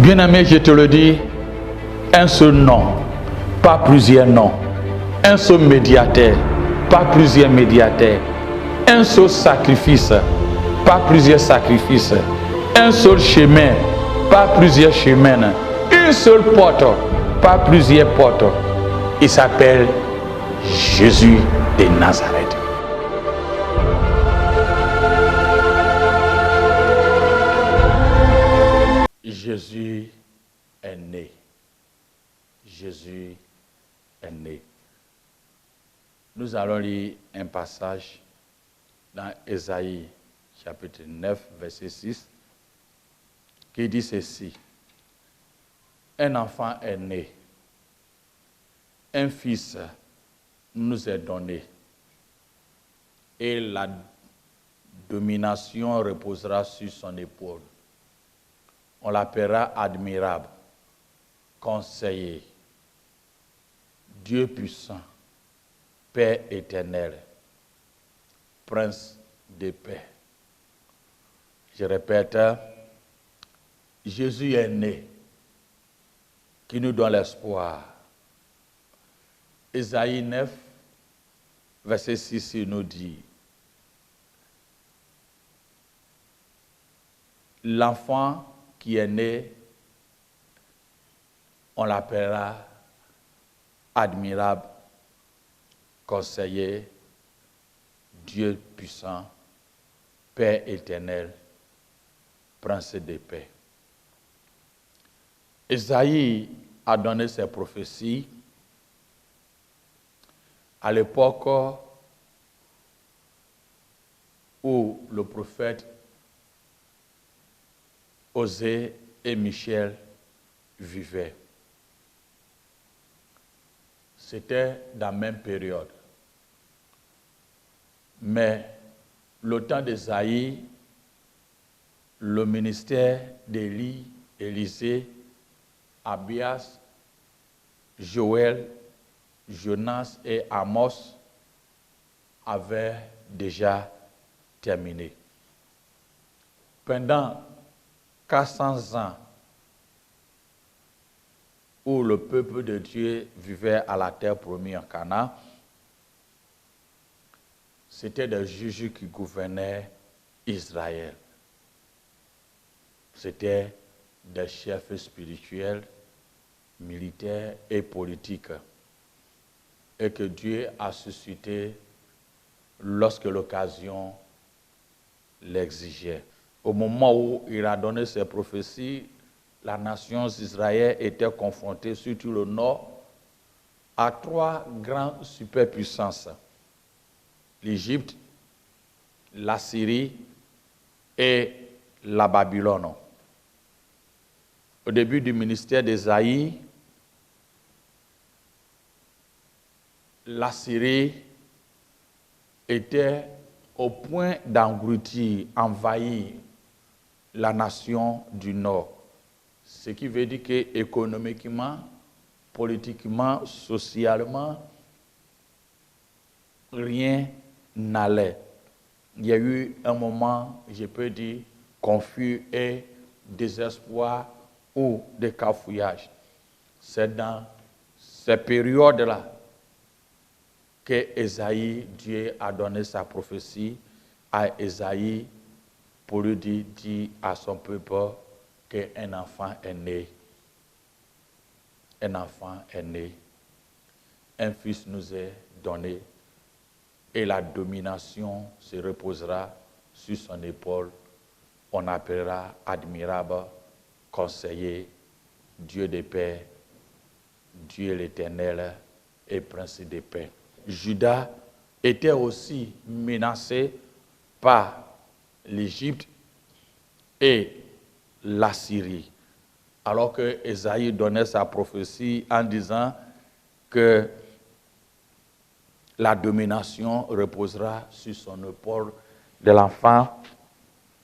Bien-aimé, je te le dis, un seul nom, pas plusieurs noms. Un seul médiateur, pas plusieurs médiateurs. Un seul sacrifice, pas plusieurs sacrifices. Un seul chemin, pas plusieurs chemins. Une seule porte, pas plusieurs portes. Il s'appelle Jésus de Nazareth. Jésus est né. Jésus est né. Nous allons lire un passage dans Ésaïe chapitre 9, verset 6, qui dit ceci. Un enfant est né, un fils nous est donné, et la domination reposera sur son épaule. On l'appellera admirable, conseiller, Dieu puissant, Père éternel, Prince de paix. Je répète, Jésus est né, qui nous donne l'espoir. Ésaïe 9, verset 6, il nous dit, l'enfant qui est né, on l'appellera admirable, conseiller, Dieu puissant, Père éternel, Prince de paix. Ésaïe a donné ses prophéties à l'époque où le prophète Osée et Michel vivaient. C'était dans la même période. Mais le temps d'Ésaïe, le ministère d'Élie, Élisée, Abias, Joël, Jonas et Amos avaient déjà terminé. Pendant 400 ans où le peuple de Dieu vivait à la terre promise en Canaan, c'était des juges qui gouvernaient Israël. C'était des chefs spirituels, militaires et politiques. Et que Dieu a suscité lorsque l'occasion l'exigeait. Au moment où il a donné ses prophéties, la nation d'Israël était confrontée, surtout le nord, à 3 grandes superpuissances. L'Égypte, la Syrie et la Babylone. Au début du ministère d'Ésaïe, la Syrie était au point d'engloutir, envahir la nation du Nord. Ce qui veut dire qu'économiquement, politiquement, socialement, rien n'allait. Il y a eu un moment, je peux dire, confus et désespoir ou de cafouillage. C'est dans ces périodes-là que Ésaïe, Dieu a donné sa prophétie à Ésaïe pour lui dire à son peuple qu'un enfant est né. Un enfant est né. Un fils nous est donné. Et la domination se reposera sur son épaule. On appellera admirable, conseiller, Dieu de paix, Dieu l'Éternel et Prince de paix. Juda était aussi menacé par l'Égypte et la Syrie. Alors que Ésaïe donnait sa prophétie en disant que la domination reposera sur son épaule de l'enfant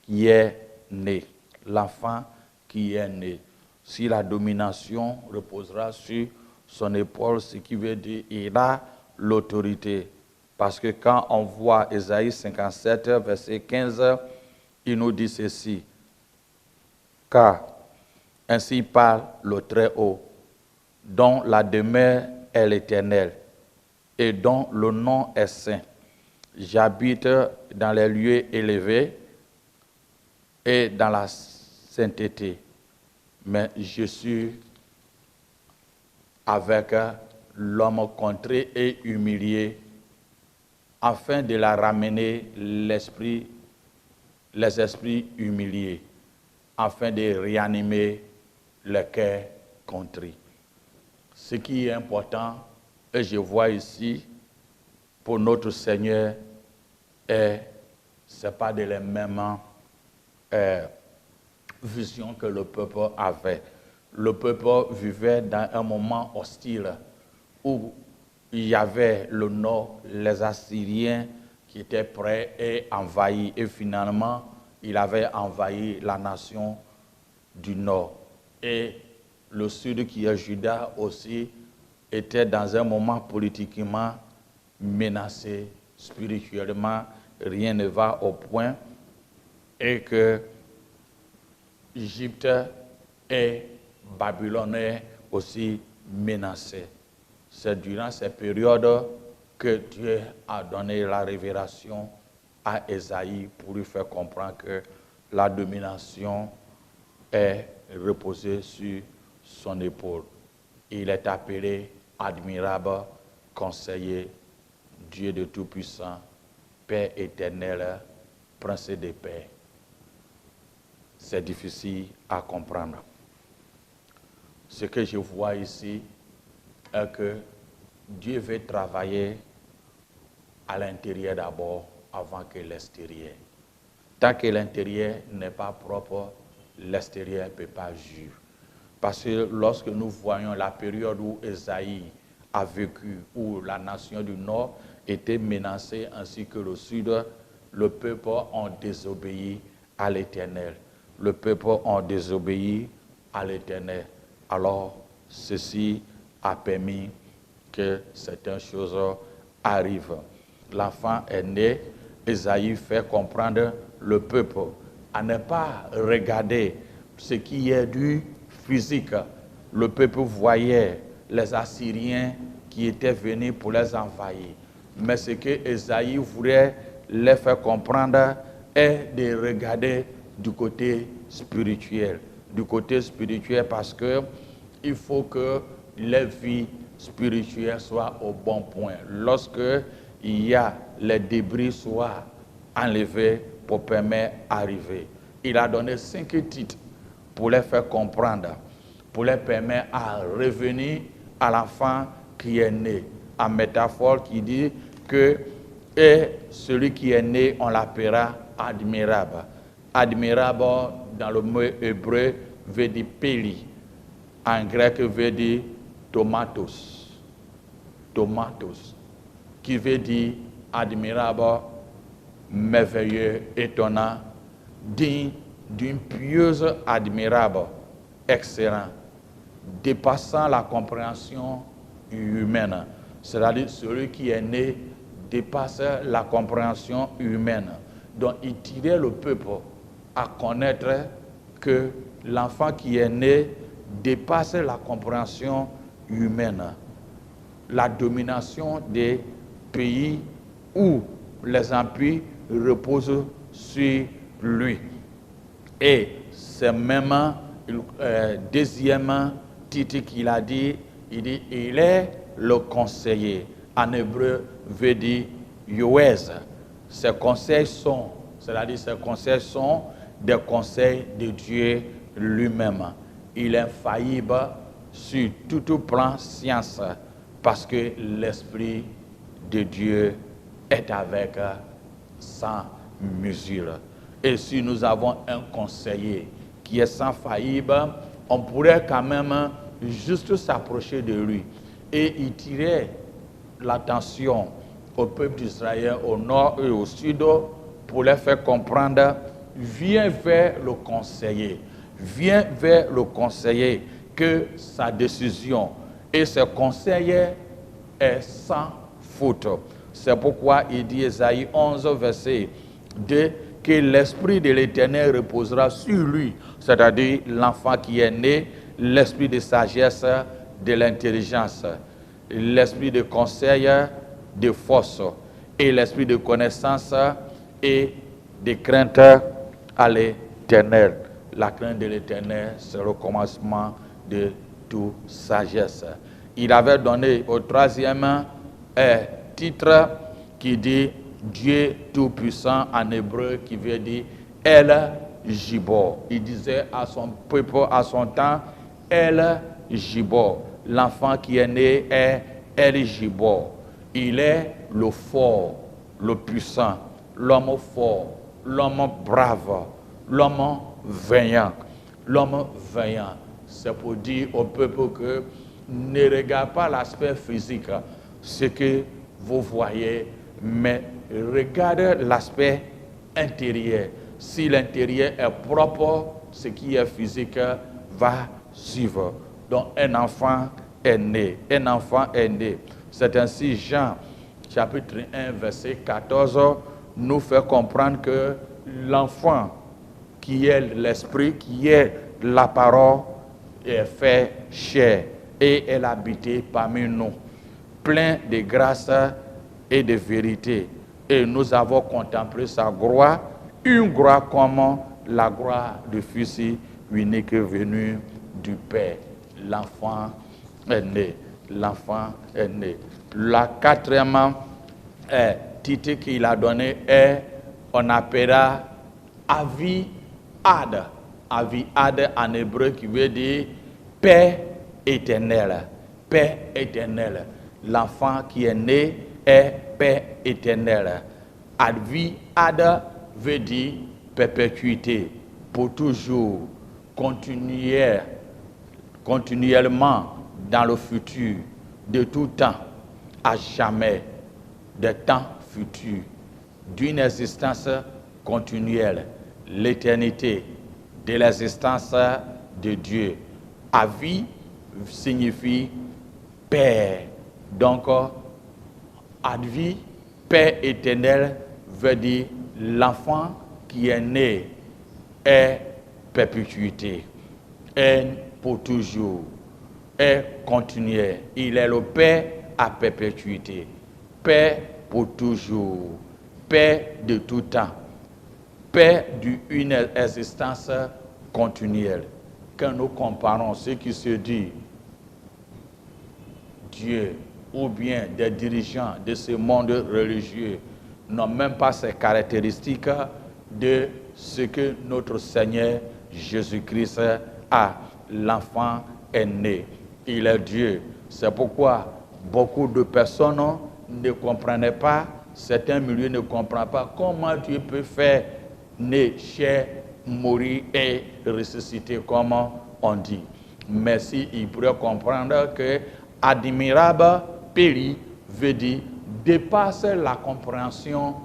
qui est né. L'enfant qui est né. Si la domination reposera sur son épaule, ce qui veut dire qu'il a l'autorité. Parce que quand on voit Ésaïe 57, verset 15, il nous dit ceci. Car Ainsi parle le Très-Haut, dont la demeure est l'Éternel et dont le nom est saint. J'habite dans les lieux élevés et dans la sainteté, mais je suis avec l'homme contré et humilié, afin de la ramener les esprits humiliés, afin de réanimer le cœur contrit. Ce qui est important, et je vois ici, pour notre Seigneur, ce n'est pas de la même vision que le peuple avait. Le peuple vivait dans un moment hostile où il y avait le nord, les Assyriens qui étaient prêts et envahis. Et finalement, il avait envahi la nation du nord. Et le sud, qui est Juda aussi, était dans un moment politiquement menacé, spirituellement, rien ne va au point, et que Égypte et Babylone est aussi menacés. C'est durant ces périodes que Dieu a donné la révélation à Ésaïe pour lui faire comprendre que la domination est reposée sur son épaule. Il est appelé admirable, conseiller, Dieu de Tout-Puissant, Père éternel, Prince de paix. C'est difficile à comprendre. Ce que je vois ici est que Dieu veut travailler à l'intérieur d'abord avant que l'extérieur. Tant que l'intérieur n'est pas propre, l'extérieur ne peut pas juger. Parce que lorsque nous voyons la période où Ésaïe a vécu, où la nation du Nord était menacée ainsi que le Sud, le peuple a désobéi à l'Éternel. Le peuple a désobéi à l'Éternel. Alors, ceci a permis que certaines choses arrivent. L'enfant est né, Ésaïe fait comprendre le peuple à ne pas regarder ce qui est du physique. Le peuple voyait les Assyriens qui étaient venus pour les envahir. Mais ce que Ésaïe voulait les faire comprendre est de regarder du côté spirituel. Du côté spirituel parce que il faut que les vies spirituelles soient au bon point. Lorsque il y a les débris soient enlevés pour permettre d'arriver. Il a donné 5 titres pour les faire comprendre, pour les permettre à revenir à l'enfant qui est né. En métaphore qui dit que et celui qui est né, on l'appellera admirable. Admirable dans le mot hébreu veut dire péli. En grec veut dire tomatos. Tomatos. Qui veut dire admirable, merveilleux, étonnant, digne d'une pieuse admirable, excellent, dépassant la compréhension humaine. C'est-à-dire celui qui est né dépasse la compréhension humaine. Donc il tirait le peuple à connaître que l'enfant qui est né dépasse la compréhension humaine. La domination des pays où les empires reposent sur lui. Et c'est même deuxième titre qu'il a dit, il est le conseiller. En hébreu veut dire Yoez. Ces conseils sont, c'est-à-dire ces conseils sont des conseils de Dieu lui-même. Il est infaillible sur tout plan science parce que l'Esprit de Dieu est avec sans mesure. Et si nous avons un conseiller qui est sans faillible, on pourrait quand même juste s'approcher de lui. Et il tirait l'attention au peuple d'Israël au nord et au sud pour les faire comprendre, viens vers le conseiller. Viens vers le conseiller que sa décision et ce conseiller est sans faute. C'est pourquoi il dit Ésaïe 11, verset 2, que l'Esprit de l'Éternel reposera sur lui, c'est-à-dire l'enfant qui est né, l'esprit de sagesse, de l'intelligence, l'esprit de conseil, de force, et l'esprit de connaissance et de crainte à l'Éternel. La crainte de l'Éternel, c'est le commencement de toute sagesse. Il avait donné au troisième titre qui dit Dieu Tout-Puissant en hébreu, qui veut dire El Gibor. Il disait à son peuple, à son temps, El Gibor. L'enfant qui est né est El Gibor. Il est le fort, le puissant, l'homme fort, l'homme brave, l'homme vaillant. L'homme vaillant, c'est pour dire au peuple que ne regarde pas l'aspect physique, ce que vous voyez, mais regarde l'aspect intérieur. Si l'intérieur est propre, ce qui est physique va suivre. Donc un enfant est né. Un enfant est né. C'est ainsi Jean, chapitre 1, verset 14, nous fait comprendre que l'enfant qui est l'esprit, qui est la parole, est fait chair et elle habité parmi nous, plein de grâce et de vérité. Et nous avons contemplé sa gloire, une gloire comme la gloire du Fils unique venu du Père. L'enfant est né. L'enfant est né. La quatrième titre qu'il a donné est, on appellera Avi-Ad. Avi-Ad en hébreu qui veut dire Père éternel. Père éternel. L'enfant qui est né est Père éternel. Avi-Ad veut dire perpétuité, pour toujours, continuellement dans le futur, de tout temps, à jamais, des temps futurs, d'une existence continuelle, l'éternité de l'existence de Dieu. Avi signifie Père. Donc, Advi, Père éternel, veut dire l'enfant qui est né est perpétuité, est pour toujours, est continuel. Il est le Père à perpétuité, Père pour toujours, Père de tout temps, Père d'une existence continuelle. Quand nous comparons ce qui se dit Dieu ou bien des dirigeants de ce monde religieux n'ont même pas ces caractéristiques de ce que notre Seigneur Jésus-Christ a. L'enfant est né. Il est Dieu. C'est pourquoi beaucoup de personnes ne comprenaient pas, certains milieux ne comprennent pas comment Dieu peut faire naître, mourir et ressusciter, comme on dit. Mais s'ils pourraient comprendre que admirable péri veut dire dépasser la compréhension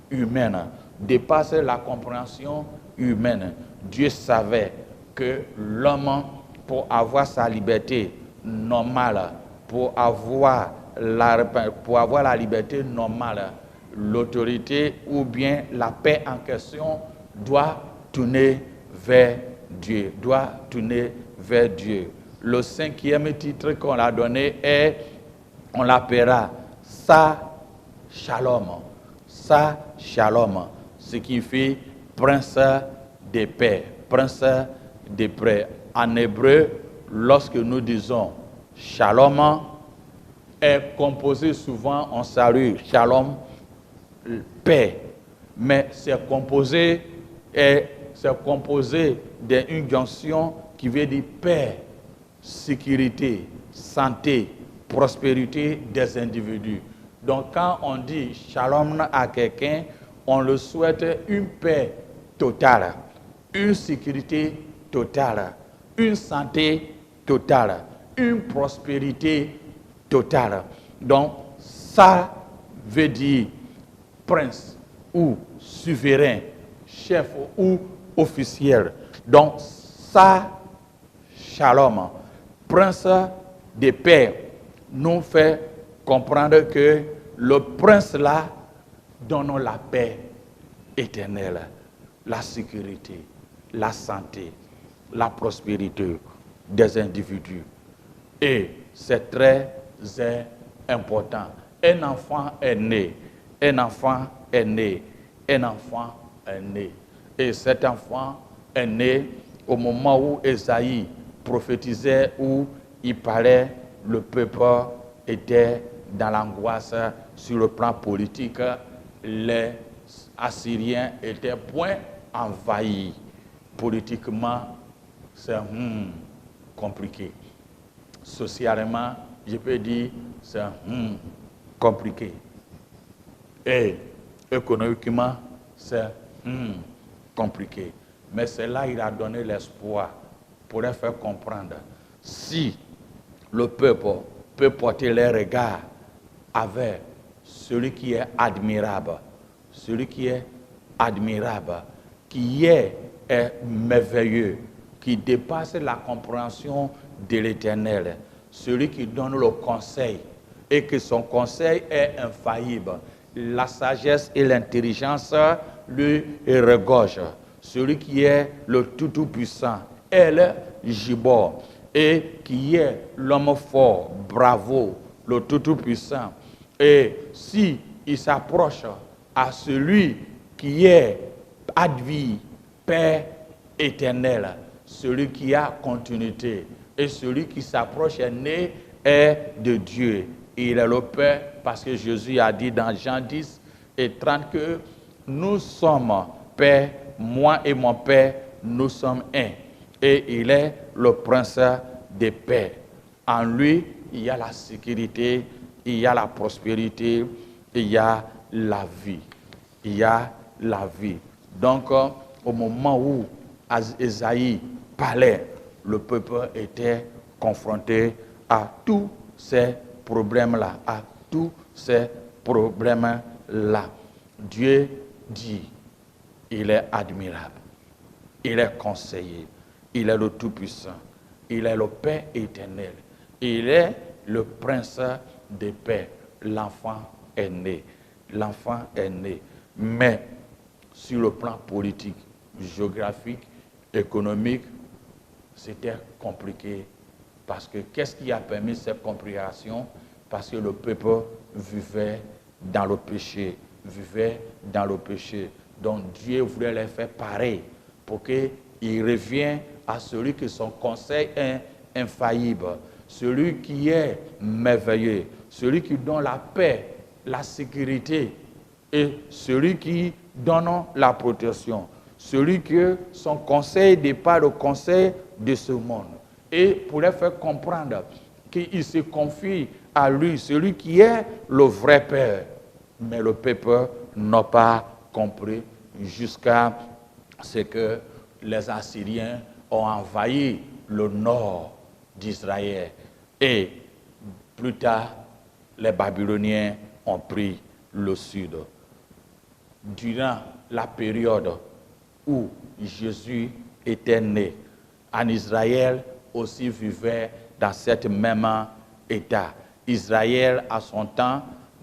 humaine. Dépasser la compréhension humaine. Dieu savait que l'homme, pour avoir sa liberté normale, pour avoir la liberté normale, l'autorité ou bien la paix en question doit tourner vers Dieu. Doit tourner vers Dieu. Le cinquième titre qu'on a donné est, on l'appellera Sa Shalom. Sa Shalom, ce qui fait prince de paix. Prince de paix. En hébreu, lorsque nous disons Shalom, est composé souvent, on salue Shalom, paix. Mais c'est composé d'une jonction qui veut dire paix, sécurité, santé, prospérité des individus. Donc quand on dit Shalom à quelqu'un, on le souhaite une paix totale, une sécurité totale, une santé totale, une prospérité totale. Donc, ça veut dire prince ou souverain, chef ou officiel. Donc, ça, Shalom, prince de paix, nous fait comprendre que le prince là donne la paix éternelle. la sécurité, la santé, la prospérité des individus. Et c'est très important. Un enfant est né, un enfant est né, un enfant est né. Et cet enfant est né au moment où Ésaïe prophétisait, où il parlait, le peuple était dans l'angoisse sur le plan politique. Les Assyriens étaient point envahis. Politiquement, c'est compliqué. Socialement, je peux dire, c'est compliqué. Et économiquement, c'est compliqué. Mais c'est là qu'il a donné l'espoir pour leur faire comprendre. Si le peuple peut porter les regards avec celui qui est admirable, celui qui est admirable, qui est merveilleux, qui dépasse la compréhension de l'Éternel, celui qui donne le conseil et que son conseil est infaillible. La sagesse et l'intelligence lui regorgent. Celui qui est le Tout-Puissant est le Gibor, et qui est l'homme fort, bravo, le Tout-Puissant. Et si il s'approche à celui qui est advi, Père éternel, celui qui a continuité, et celui qui s'approche est né est de Dieu. Il est le Père, parce que Jésus a dit dans Jean 10 et 30 que nous sommes Père, moi et mon Père, nous sommes un. Et il est le prince des pères. En lui, il y a la sécurité, il y a la prospérité, il y a la vie. Il y a la vie. Donc, au moment où Ésaïe parlait, le peuple était confronté à tous ces problèmes-là, à tous ces problèmes-là. Dieu dit, il est admirable, il est conseiller, il est le Tout-Puissant, il est le Père éternel, il est le Prince des Pères. L'enfant est né, l'enfant est né. Mais sur le plan politique, géographique, économique, c'était compliqué. Parce que qu'est-ce qui a permis cette compréhension? Parce que le peuple vivait dans le péché, vivait dans le péché. Donc Dieu voulait les faire pareil pour qu'ils reviennent à celui que son conseil est infaillible, celui qui est merveilleux, celui qui donne la paix, la sécurité, et celui qui donne la protection, celui que son conseil n'est pas le conseil de ce monde. Et pour les faire comprendre qu'il se confie à lui, celui qui est le vrai Père. Mais le peuple n'a pas compris jusqu'à ce que les Assyriens ont envahi le nord d'Israël. Et plus tard, les Babyloniens ont pris le sud. Durant la période où Jésus était né, en Israël aussi vivait dans cet même état. Israël, à son temps,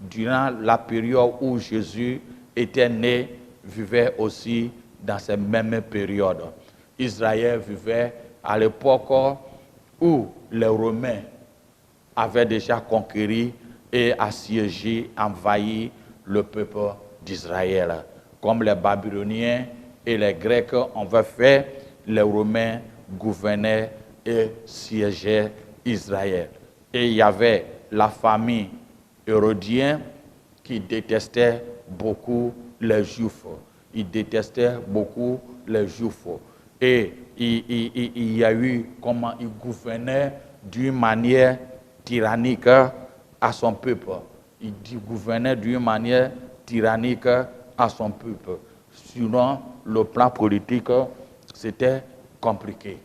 durant la période où Jésus était né, vivait aussi dans cette même période. Israël vivait à l'époque où les Romains avaient déjà conquis et assiégé, envahi le peuple d'Israël. Comme les Babyloniens et les Grecs avaient fait, les Romains gouvernaient et siégeaient Israël. Et il y avait la famille hérodienne qui détestait beaucoup les Juifs. Ils détestaient beaucoup les Juifs. Et il y a eu comment il gouvernait d'une manière tyrannique à son peuple. Il gouvernait d'une manière tyrannique à son peuple. Sinon, le plan politique, c'était compliqué.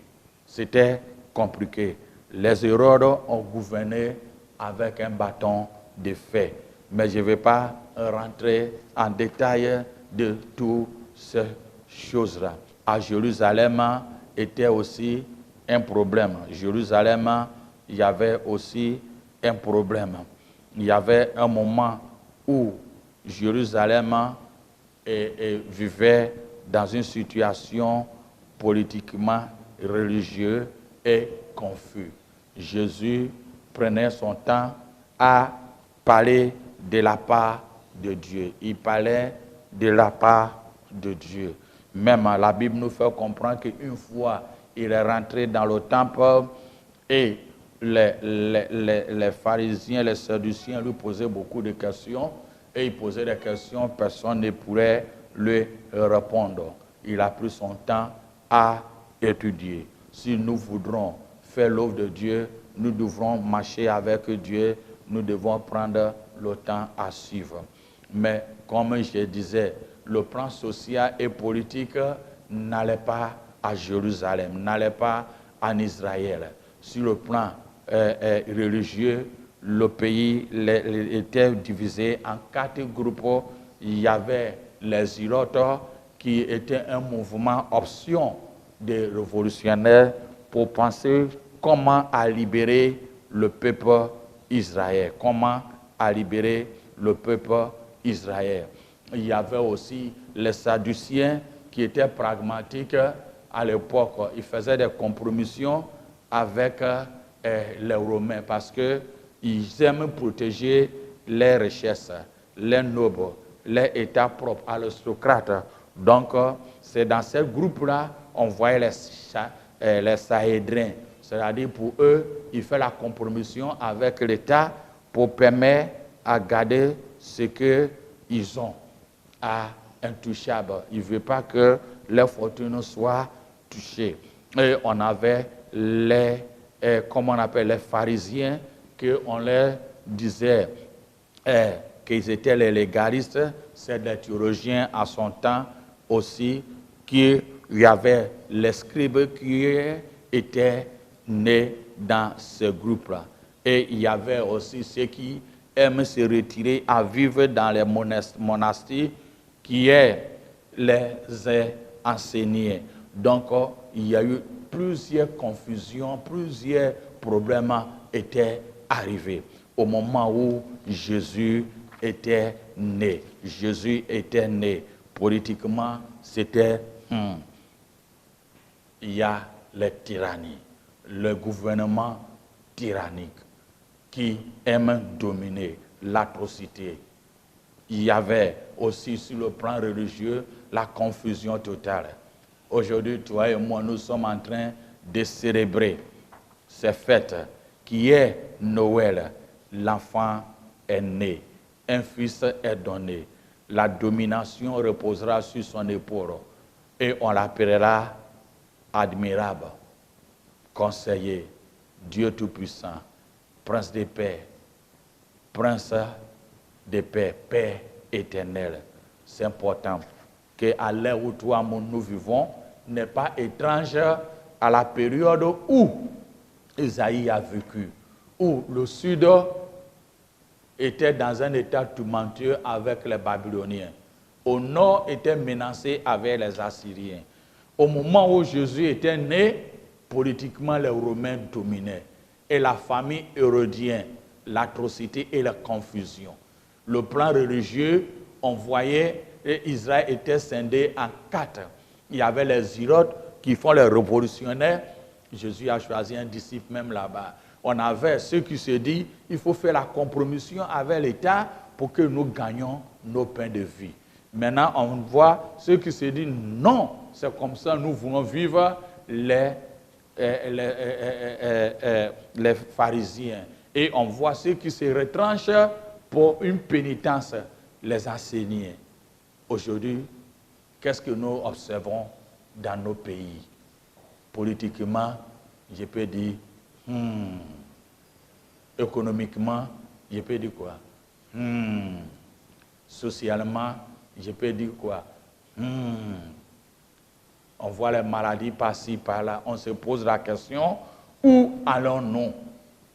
C'était compliqué. Les Hérodes ont gouverné avec un bâton de fer. Mais je ne vais pas rentrer en détail de toutes ces choses-là. À Jérusalem, était aussi un problème. Jérusalem, il y avait aussi un problème. Il y avait un moment où Jérusalem vivait dans une situation politiquement religieuse et confuse. Jésus prenait son temps à parler de la part de Dieu. Il parlait de la part de Dieu. Même la Bible nous fait comprendre qu'une fois, il est rentré dans le temple et les pharisiens, les sadduciens lui posaient beaucoup de questions et il posait des questions, personne ne pourrait lui répondre. Il a pris son temps à étudier. Si nous voudrons faire l'œuvre de Dieu, nous devrons marcher avec Dieu, nous devons prendre le temps à suivre. Mais comme je disais, le plan social et politique n'allait pas à Jérusalem, n'allait pas en Israël. Sur le plan religieux, le pays était divisé en 4 groupes. Il y avait les Zilotes qui étaient un mouvement option des révolutionnaires pour penser comment à libérer le peuple Israël, comment à libérer le peuple Israël. Il y avait aussi les Sadduciens qui étaient pragmatiques à l'époque. Ils faisaient des compromissions avec les Romains parce qu'ils aiment protéger les richesses, les nobles, les États propres, aristocrates. Donc, c'est dans ce groupe-là on voyait les Sahédriens. C'est-à-dire pour eux, ils font la compromission avec l'État pour permettre à garder ce qu'ils ont à intouchable. Ils ne veulent pas que leur fortune soit touchée. Et on avait comment on appelle, les pharisiens, qu'on leur disait qu'ils étaient les légalistes. C'est des théologiens à son temps aussi, qu'il y avait les scribes qui étaient nés dans ce groupe-là. Et il y avait aussi ceux qui aiment se retirer à vivre dans les monastères, qui est les enseignants. Donc, il y a eu plusieurs confusions, plusieurs problèmes étaient arrivés au moment où Jésus était né. Jésus était né. Politiquement, c'était il y a les tyrannies, le gouvernement tyrannique qui aime dominer, l'atrocité. Il y avait aussi sur le plan religieux la confusion totale. Aujourd'hui, toi et moi, nous sommes en train de célébrer cette fête qui est Noël. L'enfant est né, un fils est donné. La domination reposera sur son épaule et on l'appellera admirable, conseiller, Dieu Tout-Puissant, Prince de paix, Prince de paix, paix éternelle. C'est important qu'à l'heure où toi et moi nous vivons n'est pas étrange à la période où Isaïe a vécu, où le sud était dans un état tumultueux avec les Babyloniens. Au nord était menacé avec les Assyriens. Au moment où Jésus était né, politiquement les Romains dominaient. Et la famille hérodienne, l'atrocité et la confusion. Le plan religieux, on voyait Israël était scindé en 4. Il y avait les Zilotes qui font les révolutionnaires. Jésus a choisi un disciple même là-bas. On avait ceux qui se disent il faut faire la compromission avec l'État pour que nous gagnions nos pains de vie. Maintenant, on voit ceux qui se disent non, c'est comme ça nous voulons vivre les pharisiens. Et on voit ceux qui se retranchent pour une pénitence, les enseignants. Aujourd'hui, qu'est-ce que nous observons dans nos pays? Politiquement, je peux dire, économiquement, je peux dire quoi? Socialement, je peux dire quoi? On voit les maladies par-ci, par-là. On se pose la question, où allons-nous?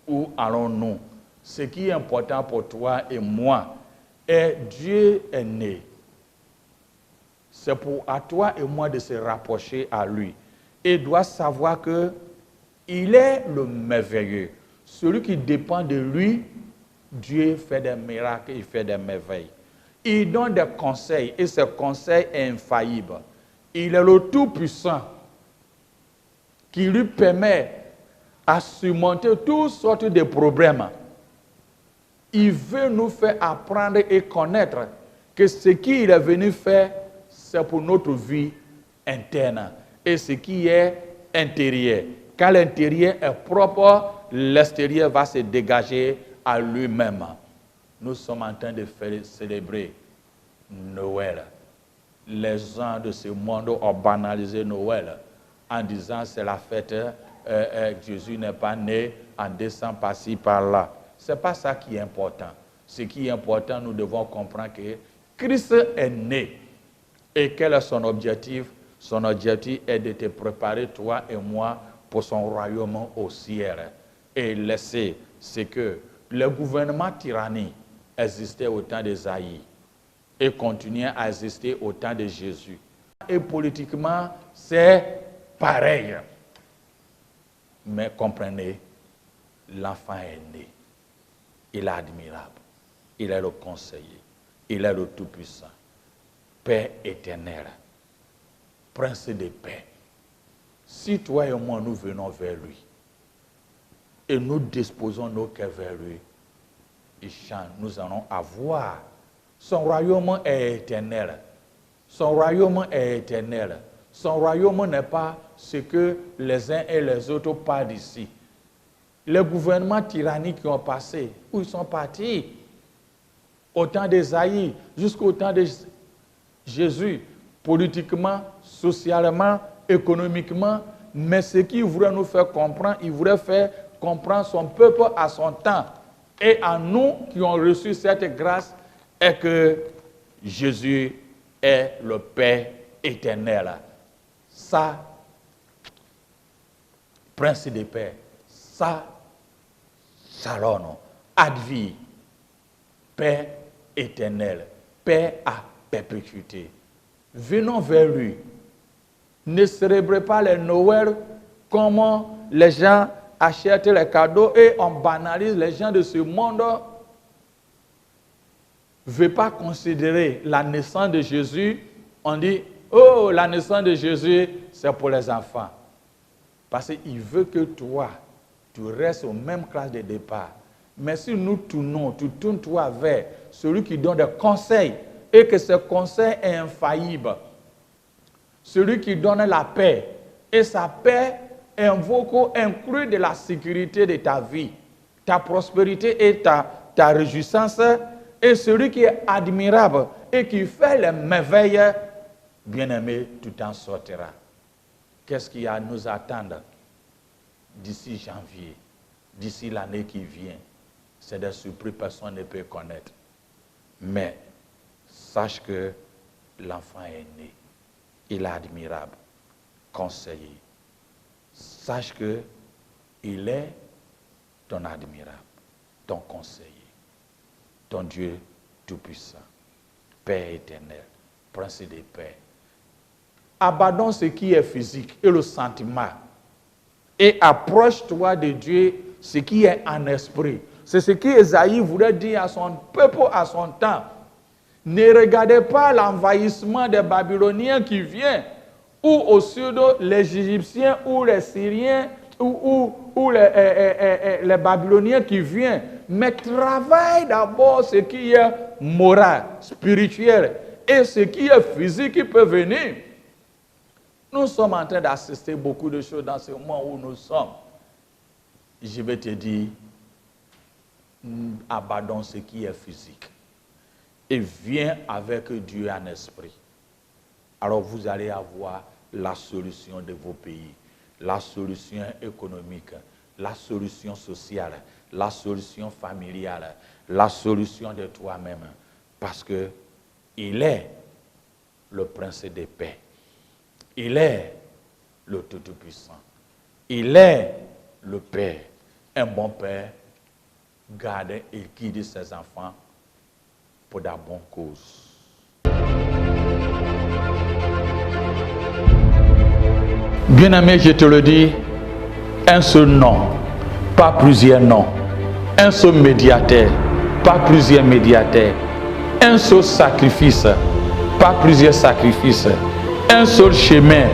Où allons-nous? Ce qui est important pour toi et moi est Dieu est né. C'est pour à toi et moi de se rapprocher à lui. Et doit savoir que il est le merveilleux. Celui qui dépend de lui, Dieu fait des miracles, il fait des merveilles. Il donne des conseils et ce conseil est infaillible. Il est le Tout-Puissant qui lui permet à surmonter toutes sortes de problèmes. Il veut nous faire apprendre et connaître que ce qu'il est venu faire, c'est pour notre vie interne. Et ce qui est intérieur. Quand l'intérieur est propre, l'extérieur va se dégager à lui-même. Nous sommes en train de célébrer Noël. Les gens de ce monde ont banalisé Noël en disant c'est la fête, Jésus n'est pas né en décembre par-ci, par-là. Ce n'est pas ça qui est important. Ce qui est important, nous devons comprendre que Christ est né. Et quel est son objectif? Son objectif est de te préparer, toi et moi, pour son royaume au ciel. Et laisser ce que le gouvernement tyrannique existait au temps d'Ésaïe et continuait à exister au temps de Jésus. Et politiquement, c'est pareil. Mais comprenez, l'enfant est né. Il est admirable. Il est le conseiller. Il est le Tout-Puissant. Père éternel. Prince de paix. Si toi et moi nous venons vers lui et nous disposons nos cœurs vers lui, nous allons avoir. Son royaume est éternel. Son royaume est éternel. Son royaume n'est pas ce que les uns et les autres parlent d'ici. Les gouvernements tyranniques qui ont passé, où ils sont partis, au temps d'Ésaïe, jusqu'au temps de Jésus, politiquement, socialement, économiquement, mais ce qu'il voulait nous faire comprendre, il voulait faire comprendre son peuple à son temps. Et à nous qui ont reçu cette grâce, est que Jésus est le Père éternel. Ça, Prince de paix, ça, Shalom, Advi, Père éternel, Père à perpétuité. Venons vers lui. Ne célébrez pas les Noël comme les gens achètent les cadeaux et on banalise les gens de ce monde. Ne veut pas considérer la naissance de Jésus. On dit, oh, la naissance de Jésus, c'est pour les enfants. Parce qu'il veut que toi, tu restes aux mêmes classes de départ. Mais si nous tournons, tu tournes toi vers celui qui donne des conseils et que ce conseil est infaillible. Celui qui donne la paix. Et sa paix inclut de la sécurité de ta vie, ta prospérité et ta réjouissance. Et celui qui est admirable et qui fait les merveilles, bien-aimé, tu t'en sortiras. Qu'est-ce qu'il y a à nous attendre d'ici janvier, d'ici l'année qui vient? C'est des surprises que personne ne peut connaître. Mais sache que l'enfant est né. Il est admirable, conseiller. Sache que il est ton admirable, ton conseiller, ton Dieu tout-puissant, Père éternel, Prince de paix. Abandonne ce qui est physique et le sentiment et approche-toi de Dieu, ce qui est en esprit. C'est ce qu'Ésaïe voulait dire à son peuple à son temps. Ne regardez pas l'envahissement des Babyloniens qui vient, ou au sud les Égyptiens, ou les Syriens, ou les Babyloniens qui viennent. Mais travaille d'abord ce qui est moral, spirituel, et ce qui est physique qui peut venir. Nous sommes en train d'assister beaucoup de choses dans ce moment où nous sommes. Je vais te dire, abandonne ce qui est physique et viens avec Dieu en esprit. Alors vous allez avoir la solution de vos pays, la solution économique, la solution sociale, la solution familiale, la solution de toi-même. Parce que il est le Prince de paix. Il est le Tout-Puissant. Il est le Père. Un bon Père garde et guide ses enfants pour de bonnes causes. Bien-aimé, je te le dis, un seul nom, pas plusieurs noms. Un seul médiateur, pas plusieurs médiateurs. Un seul sacrifice, pas plusieurs sacrifices. un seul chemin,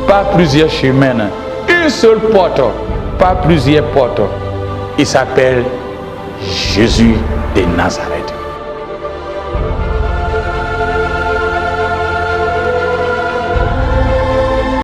pas plusieurs chemins, une seule porte, pas plusieurs portes. Il s'appelle Jésus de Nazareth.